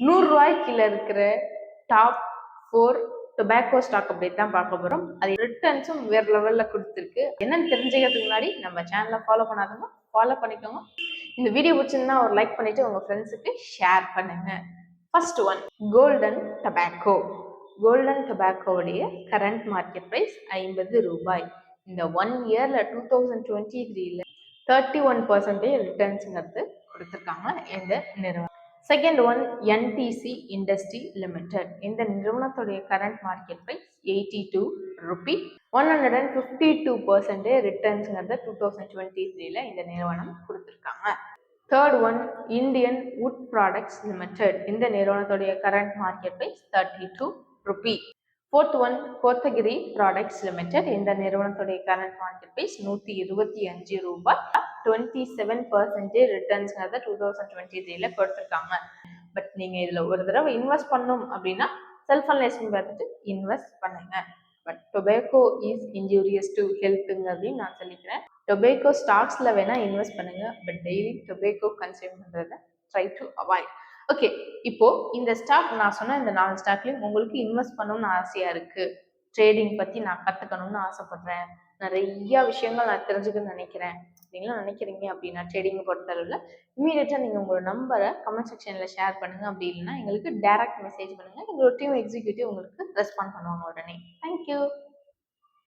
100 இருக்கிற top 4 tobacco stock update தான் பார்க்க போகிறோம். அது ரிட்டர்ன்ஸும் வேறு லெவலில் கொடுத்துருக்கு. என்னன்னு தெரிஞ்சுக்கிறதுக்கு முன்னாடி நம்ம சேனலை ஃபாலோ பண்ணாதவங்க ஃபாலோ பண்ணிக்கோங்க. இந்த வீடியோ பிடிச்சிருந்தா ஒரு லைக் பண்ணிட்டு உங்கள் ஃப்ரெண்ட்ஸுக்கு ஷேர் பண்ணுங்க. First one, golden tobacco. Golden டொபாக்கோவுடைய கரண்ட் மார்க்கெட் ப்ரைஸ் 50 ரூபாய். இந்த 1 இயர்ல 2023ல 31% ரிட்டர்ன்ஸுங்கிறது கொடுத்துருக்காங்க இந்த நிறுவனம். Second one, NDC industry limited. இந்த நிறுவனத்துடைய கரண்ட் மார்க்கெட் ப்ரைஸ் 82 ரூபி. 152% ரிட்டர்ன்ஸ்ங்கிறத 2023ல இந்த நிறுவனம் கொடுத்துருக்காங்க. Third one, Indian wood products limited. இந்த நிறுவனத்துடைய current market price 32 rupee. Fourth one, Kotagiri products limited. இந்த நிறுவனத்துடைய கரண்ட் மார்க்கெட் ப்ரைஸ் 125 ரூபாய். 27% ரிட்டர்ன்ஸ்ங்கிறத 2023ல கொடுத்துருக்காங்க. பட் நீங்கள் இதில் ஒரு தடவை இன்வெஸ்ட் பண்ணணும் அப்படின்னா செல்ஃப் அனலைசிங் பார்த்துட்டு இன்வெஸ்ட் பண்ணுங்க. But tobacco is injurious to ஹெல்த்துங்கிறதையும் நான் சொல்லிக்கிறேன். டொபாக்கோ ஸ்டாக்ஸில் வேணால் இன்வெஸ்ட் பண்ணுங்க, பட் டெய்லி டொபாக்கோ கன்சியூம் பண்ணுறதை ட்ரை டு அவாய்ட். ஓகே, இப்போ இந்த ஸ்டாக் நான் சொன்ன இந்த 4 ஸ்டாக்லையும் உங்களுக்கு இன்வெஸ்ட் பண்ணணும்னு ஆசையாக இருக்குது, ட்ரேடிங் பற்றி நான் கற்றுக்கணும்னு ஆசைப்பட்றேன், நிறைய விஷயங்கள் நான் தெரிஞ்சுக்கணும்னு நினைக்கிறேன் அப்படின்லாம் நினைக்கிறீங்க அப்படின்னா ட்ரேடிங்கை பொறுத்தளவில் இமீடியட்டாக நீங்கள் உங்களோட நம்பரை கமெண்ட் செக்ஷனில் ஷேர் பண்ணுங்கள். அப்படி இல்லைன்னா எங்களுக்கு டைரக்ட் மெசேஜ் பண்ணுங்கள். எங்களோட டீம் எக்ஸிக்யூட்டிவ் உங்களுக்கு ரெஸ்பாண்ட் பண்ணுவாங்க உடனே. தேங்க்யூ.